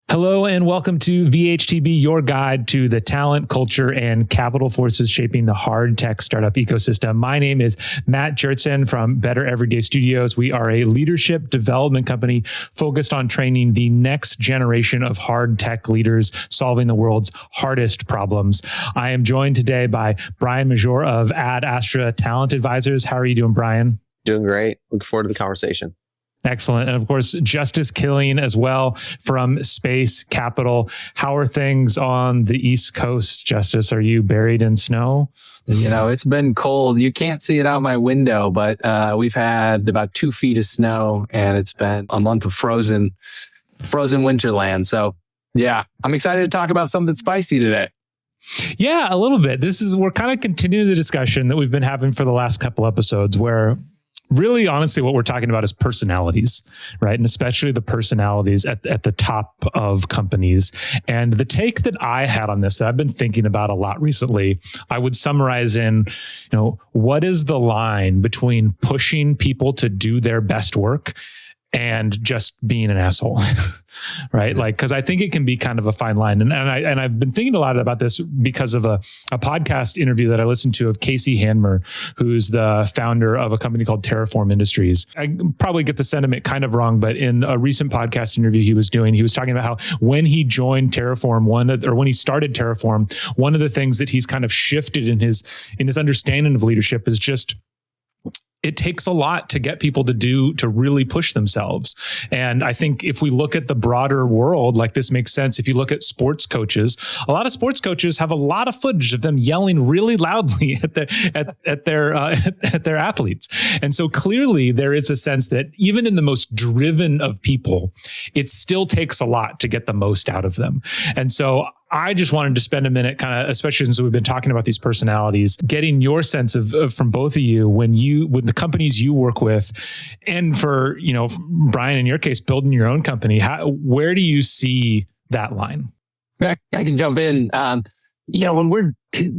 Hello and welcome to VHTB, your guide to the talent, culture, and capital forces shaping the hard tech startup ecosystem. My name is Matt Gjertsen from Better Everyday Studios. We are a leadership development company focused on training the next generation of hard tech leaders solving the world's hardest problems. I am joined today by Brian Mejeur of AdAstra Talent Advisors. How are you doing, Brian? Doing great. Looking forward to the conversation. Excellent. And of course, Justus Kilian as well from Space Capital. How are things on the East Coast, Justus? Are you buried in snow? You know, it's been cold. You can't see it out my window, but we've had about 2 feet of snow and it's been a month of frozen winterland. So yeah, I'm excited to talk about something spicy today. Yeah, a little bit. We're kind of continuing the discussion that we've been having for the last couple episodes where really, honestly, what we're talking about is personalities, right? And especially the personalities at the top of companies. And the take that I had on this that I've been thinking about a lot recently, I would summarize in, what is the line between pushing people to do their best work and just being an asshole, right? Like, because I think it can be kind of a fine line. And I've been thinking a lot about this because of a podcast interview that I listened to of Casey Handmer, who's the founder of a company called Terraform Industries. I probably get the sentiment kind of wrong, but in a recent podcast interview he was talking about how when he joined Terraform, when he started Terraform, one of the things that he's kind of shifted in his understanding of leadership is just, it takes a lot to get people to really push themselves. And I think if we look at the broader world, like this makes sense. If you look at sports coaches, a lot of sports coaches have a lot of footage of them yelling really loudly at their athletes. And so clearly there is a sense that even in the most driven of people, it still takes a lot to get the most out of them. And so I just wanted to spend a minute kind of, especially since we've been talking about these personalities, getting your sense of from both of you when the companies you work with, and for, Brian, in your case, building your own company, where do you see that line? I can jump in. When we're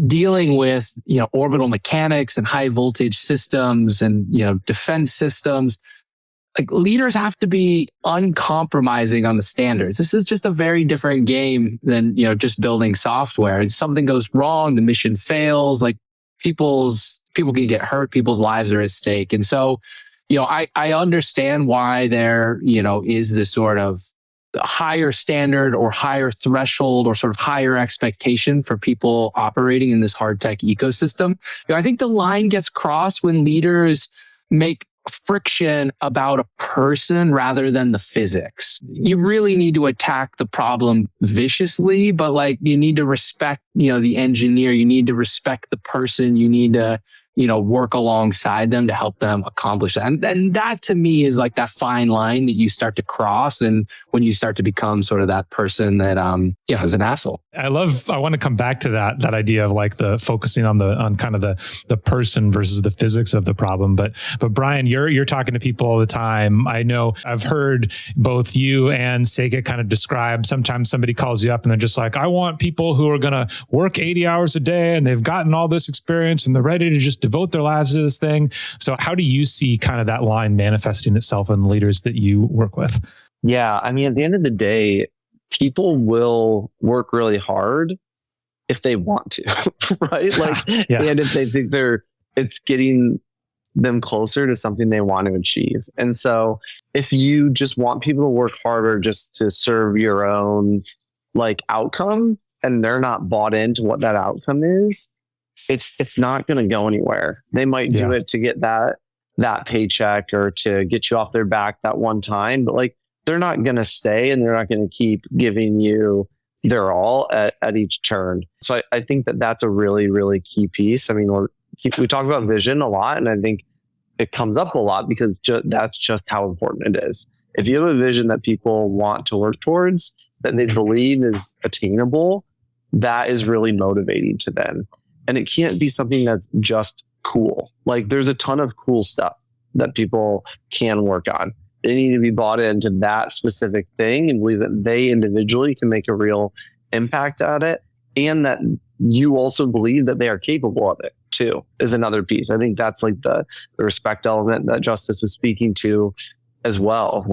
dealing with, orbital mechanics and high voltage systems and, defense systems, like leaders have to be uncompromising on the standards. This is just a very different game than, just building software. If something goes wrong, the mission fails, like people can get hurt, people's lives are at stake. And so, I understand why there, is this sort of higher standard or higher threshold or sort of higher expectation for people operating in this hard tech ecosystem. I think the line gets crossed when leaders make friction about a person rather than the physics. You really need to attack the problem viciously, but you need to respect, the engineer, you need to respect the person, you need to, work alongside them to help them accomplish that. And that to me is like that fine line that you start to cross. And when you start to become sort of that person that, is an asshole. I want to come back to that idea of like the focusing on kind of the person versus the physics of the problem. But Brian, you're talking to people all the time. I know I've heard both you and Sega kind of describe, sometimes somebody calls you up and they're just like, I want people who are going to work 80 hours a day and they've gotten all this experience and they're ready to just devote their lives to this thing. So how do you see kind of that line manifesting itself in the leaders that you work with? Yeah. I mean, at the end of the day, people will work really hard if they want to, right? And if they think it's getting them closer to something they want to achieve. And so if you just want people to work harder just to serve your own outcome, and they're not bought into what that outcome is, it's not going to go anywhere. They might do it to get that paycheck or to get you off their back that one time, but they're not going to stay and they're not going to keep giving you their all at each turn. So I think that's a really, really key piece. I mean, we talk about vision a lot, and I think it comes up a lot because that's just how important it is. If you have a vision that people want to work towards, that they believe is attainable, that is really motivating to them. And it can't be something that's just cool. There's a ton of cool stuff that people can work on. They need to be bought into that specific thing and believe that they individually can make a real impact at it. And that you also believe that they are capable of it too, is another piece. I think that's the respect element that Justus was speaking to as well.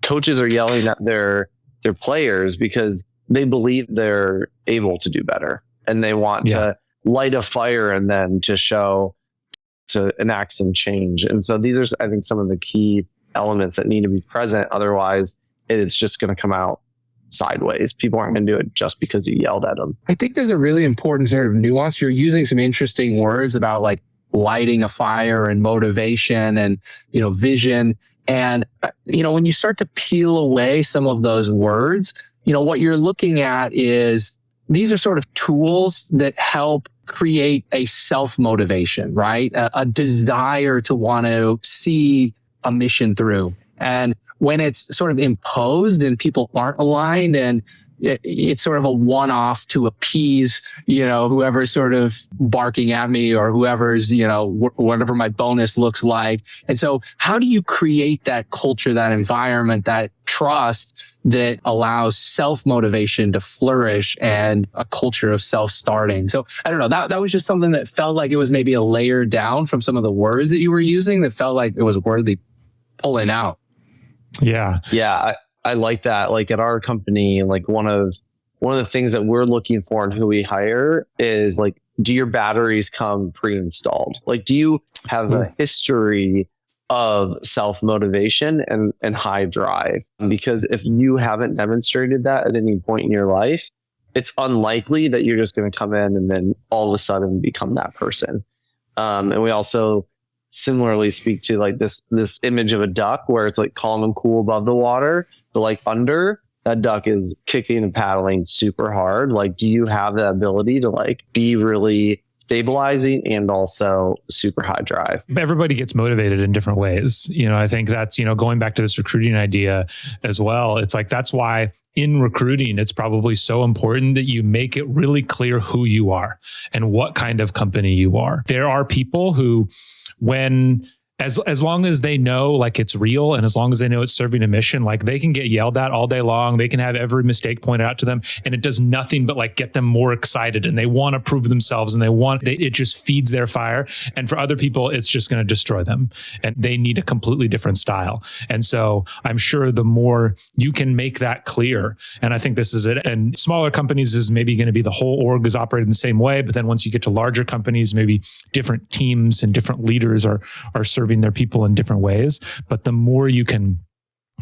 Coaches are yelling at their their players because they believe they're able to do better and they want to light a fire and then to enact some change. And so these are, I think, some of the key elements that need to be present. Otherwise, it's just going to come out sideways. People aren't going to do it just because you yelled at them. I think there's a really important sort of nuance. You're using some interesting words about like lighting a fire and motivation and, vision. And, when you start to peel away some of those words, what you're looking at is these are sort of tools that help create a self-motivation, right? A desire to want to see a mission through. And when it's sort of imposed and people aren't aligned and it's sort of a one-off to appease, whoever's sort of barking at me or whoever's, whatever my bonus looks like. And so how do you create that culture, that environment, that trust that allows self-motivation to flourish and a culture of self-starting? So I don't know, that was just something that felt like it was maybe a layer down from some of the words that you were using that felt like it was worthy pulling out. Yeah. Yeah. I like that. Like at our company, like one of the things that we're looking for in who we hire is like, do your batteries come pre-installed? Like, do you have a history of self-motivation and high drive? Because if you haven't demonstrated that at any point in your life, it's unlikely that you're just going to come in and then all of a sudden become that person. And we also similarly speak to like this image of a duck where it's like calm and cool above the water, but like under that duck is kicking and paddling super hard. Like, do you have the ability to like be really stabilizing and also super high drive? Everybody gets motivated in different ways. I think that's, going back to this recruiting idea as well. It's like, that's why in recruiting, it's probably so important that you make it really clear who you are and what kind of company you are. There are people who, as long as they know like it's real and as long as they know it's serving a mission, like they can get yelled at all day long. They can have every mistake pointed out to them and it does nothing but like get them more excited and they want to prove themselves and it just feeds their fire. And for other people, it's just going to destroy them and they need a completely different style. And so I'm sure the more you can make that clear, and I think this is it. And smaller companies is maybe going to be the whole org is operating the same way. But then once you get to larger companies, maybe different teams and different leaders are serving their people in different ways. But the more you can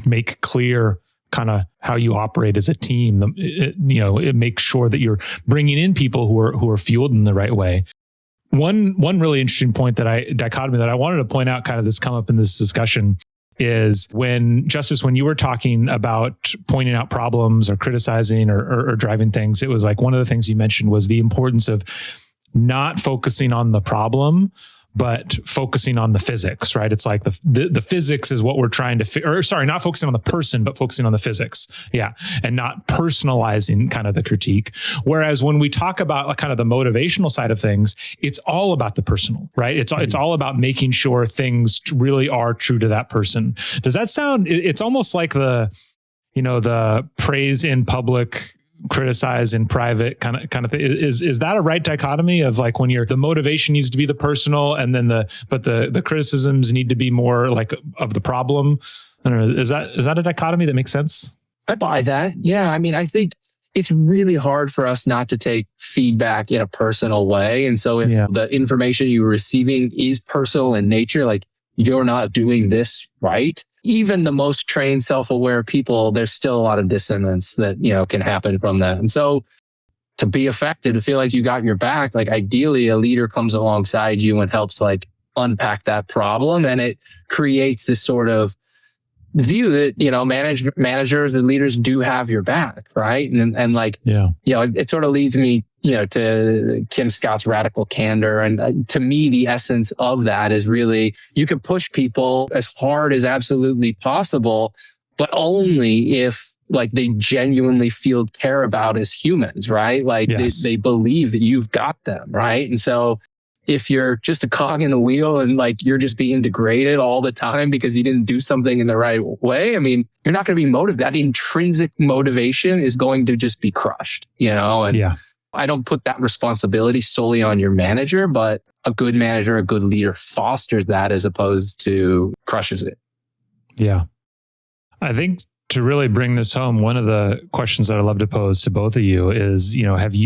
make clear kind of how you operate as a team, it makes sure that you're bringing in people who are fueled in the right way. One really interesting dichotomy that I wanted to point out, kind of this come up in this discussion, is when you were talking about pointing out problems or criticizing or driving things, it was like one of the things you mentioned was the importance of not focusing on the problem, but focusing on the physics, right? It's like the physics is what we're trying to, not focusing on the person, but focusing on the physics. Yeah. And not personalizing kind of the critique. Whereas when we talk about like kind of the motivational side of things, it's all about the personal, right? It's all about making sure things really are true to that person. Does that sound, it's almost like the praise in public, criticize in private kind of thing. Is that a right dichotomy of like when the motivation needs to be the personal and then the criticisms need to be more like of the problem? I don't know. Is that a dichotomy that makes sense? I buy that. Yeah. I mean, I think it's really hard for us not to take feedback in a personal way. And so if the information you're receiving is personal in nature, like you're not doing this right, even the most trained, self-aware people, there's still a lot of dissonance that, can happen from that. And so to be effective, to feel like you got your back, like ideally a leader comes alongside you and helps like unpack that problem. And it creates this sort of view that, managers and leaders do have your back. Right. And it sort of leads me, to Kim Scott's radical candor. And to me, the essence of that is really, you can push people as hard as absolutely possible, but only if like they genuinely feel care about as humans, right? Like they believe that you've got them. Right. And so if you're just a cog in the wheel and like you're just being degraded all the time because you didn't do something in the right way, I mean, you're not going to be motivated. That intrinsic motivation is going to just be crushed, And I don't put that responsibility solely on your manager, but a good manager, a good leader fosters that as opposed to crushes it. Yeah. I think To really bring this home, one of the questions that I love to pose to both of you is,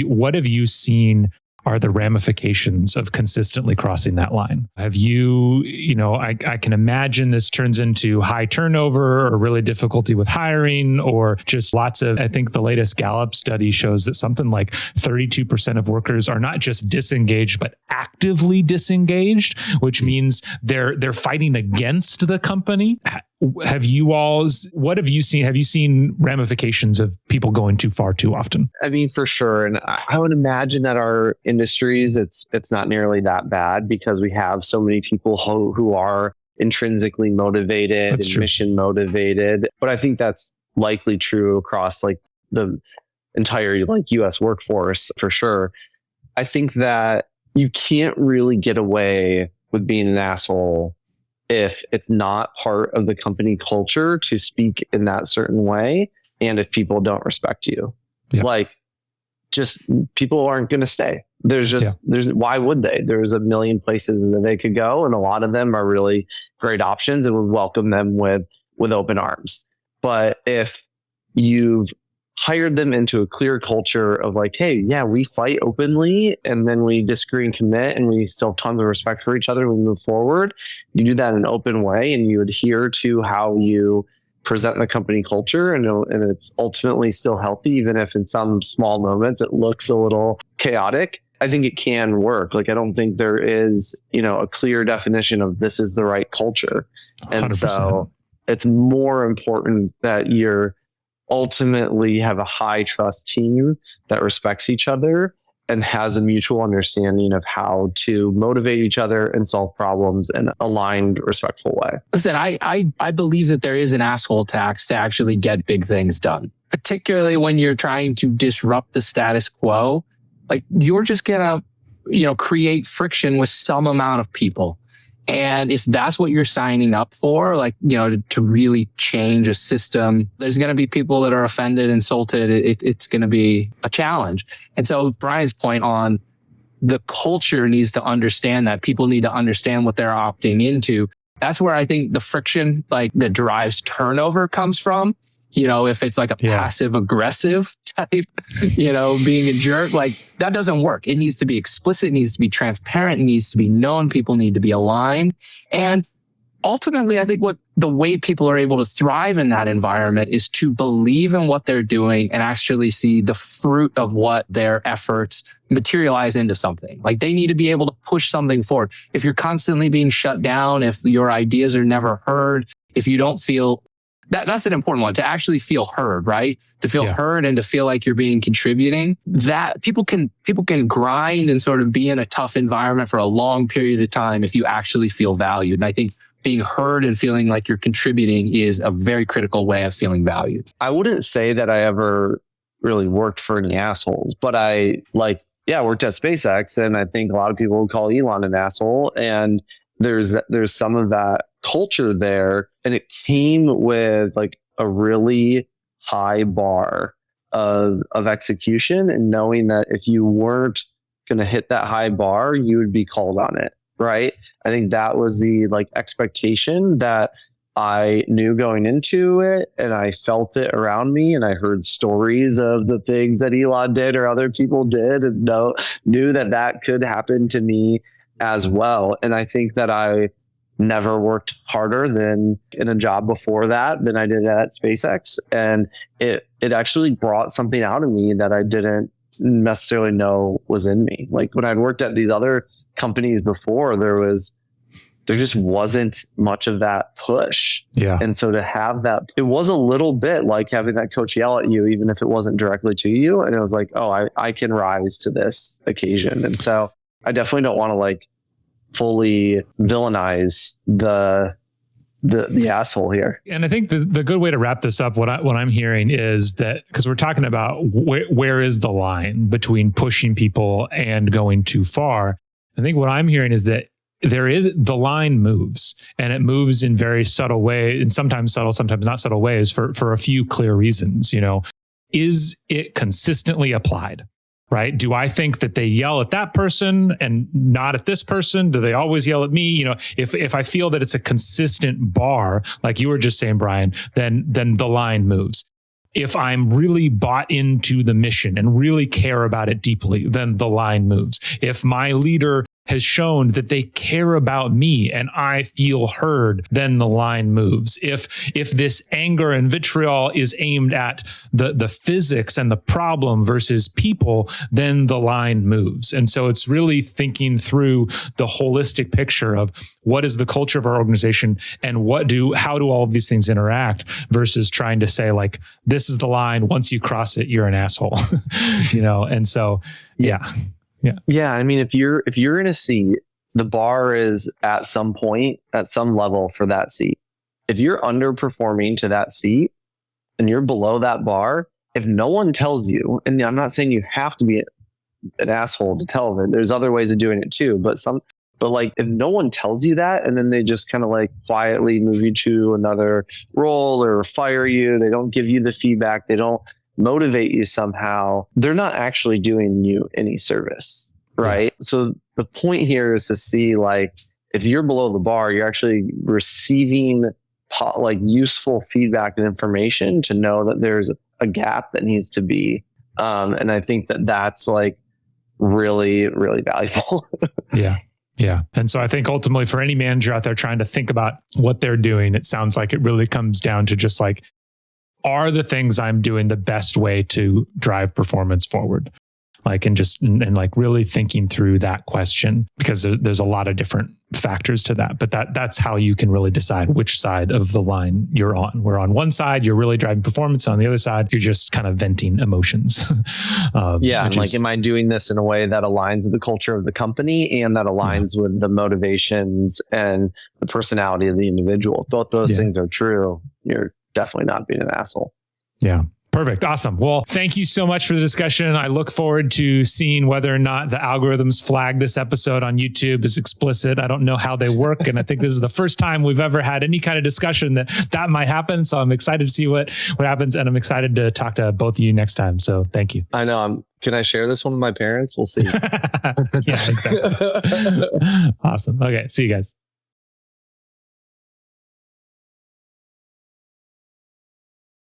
what have you seen are the ramifications of consistently crossing that line? Have you, I can imagine this turns into high turnover or really difficulty with hiring, or just lots of, I think the latest Gallup study shows that something like 32% of workers are not just disengaged, but actively disengaged, which means they're fighting against the company. What have you seen? Have you seen ramifications of people going too far too often? I mean, for sure. And I would imagine that our industries, it's not nearly that bad because we have so many people who are intrinsically motivated and mission motivated. But I think that's likely true across like the entire like US workforce for sure. I think that you can't really get away with being an asshole if it's not part of the company culture to speak in that certain way, and if people don't respect you. Yeah. Like, just people aren't going to stay. There's why would they? There's a million places that they could go, and a lot of them are really great options and would welcome them with open arms. But if you've hired them into a clear culture of like, hey, yeah, we fight openly and then we disagree and commit and we still have tons of respect for each other and we move forward. You do that in an open way and you adhere to how you present the company culture, and it's ultimately still healthy, even if in some small moments it looks a little chaotic. I think it can work. Like, I don't think there is, a clear definition of this is the right culture. And 100%. So it's more important that you're ultimately have a high trust team that respects each other and has a mutual understanding of how to motivate each other and solve problems in an aligned, respectful way. Listen, I believe that there is an asshole tax to actually get big things done, particularly when you're trying to disrupt the status quo. Like, you're just going to, create friction with some amount of people. And if that's what you're signing up for, like, to really change a system, there's going to be people that are offended, insulted. It's going to be a challenge. And so Brian's point on the culture needs to understand that. People need to understand what they're opting into. That's where I think the friction, like, that drives turnover comes from. If it's like a passive aggressive type, being a jerk, like, that doesn't work. It needs to be explicit, it needs to be transparent, it needs to be known. People need to be aligned. And ultimately, I think the way people are able to thrive in that environment is to believe in what they're doing and actually see the fruit of what their efforts materialize into something. Like, they need to be able to push something forward. If you're constantly being shut down, if your ideas are never heard, if you don't feel that's an important one, to actually feel heard, right? To feel heard and to feel like you're being contributing. That people can grind and sort of be in a tough environment for a long period of time if you actually feel valued. And I think being heard and feeling like you're contributing is a very critical way of feeling valued. I wouldn't say that I ever really worked for any assholes, but I worked at SpaceX, and I think a lot of people would call Elon an asshole. And there's some of that culture there, and it came with like a really high bar of execution, and knowing that if you weren't going to hit that high bar, you would be called on it, right? I think that was the expectation that I knew going into it, and I felt it around me, and I heard stories of the things that Elon did or other people did, and knew that could happen to me as well. And I think that I never worked harder than in a job before that than I did at SpaceX. And it actually brought something out of me that I didn't necessarily know was in me. Like, when I'd worked at these other companies before, there just wasn't much of that push. Yeah. And so to have that, it was a little bit like having that coach yell at you, even if it wasn't directly to you. And it was like, oh, I can rise to this occasion. And so I definitely don't want to fully villainize the asshole here. And I think the good way to wrap this up, what I'm hearing is that, because we're talking about where is the line between pushing people and going too far. I think what I'm hearing is that the line moves, and it moves in very subtle ways, and sometimes subtle, sometimes not subtle ways, for a few clear reasons. Is it consistently applied? right? Do I think that they yell at that person and not at this person? Do they always yell at me? You know, if I feel that it's a consistent bar, like you were just saying, Brian, then the line moves. If I'm really bought into the mission and really care about it deeply, then the line moves. If my leader has shown that they care about me and I feel heard, then the line moves. If this anger and vitriol is aimed at the physics and the problem versus people, then the line moves. And so it's really thinking through the holistic picture of what is the culture of our organization and how do all of these things interact versus trying to say like, this is the line. Once you cross it, you're an asshole, you know? And so, yeah. Yeah. I mean, if you're in a seat, the bar is at some point, at some level for that seat. If you're underperforming to that seat and you're below that bar, if no one tells you, and I'm not saying you have to be an asshole to tell them, there's other ways of doing it too, but like if no one tells you that and then they just kind of like quietly move you to another role or fire you, they don't give you the feedback, they don't motivate you somehow, they're not actually doing you any service, right? Yeah. So the point here is to see like if you're below the bar, you're actually receiving like useful feedback and information to know that there's a gap that needs to be. And I think that's like really, really valuable. Yeah. Yeah. And so I think ultimately for any manager out there trying to think about what they're doing, it sounds like it really comes down to just like, are the things I'm doing the best way to drive performance forward? Like, and like really thinking through that question, because there's a lot of different factors to that, but that's how you can really decide which side of the line you're on. Where on one side, you're really driving performance. On the other side, you're just kind of venting emotions. And like, am I doing this in a way that aligns with the culture of the company and that aligns with the motivations and the personality of the individual? If both those things are true, you're definitely not being an asshole. Yeah. Perfect. Awesome. Well, thank you so much for the discussion. I look forward to seeing whether or not the algorithms flag this episode on YouTube as explicit. I don't know how they work. And I think this is the first time we've ever had any kind of discussion that might happen. So I'm excited to see what happens. And I'm excited to talk to both of you next time. So thank you. I know. Can I share this one with my parents? We'll see. Yeah, exactly. Awesome. Okay. See you guys.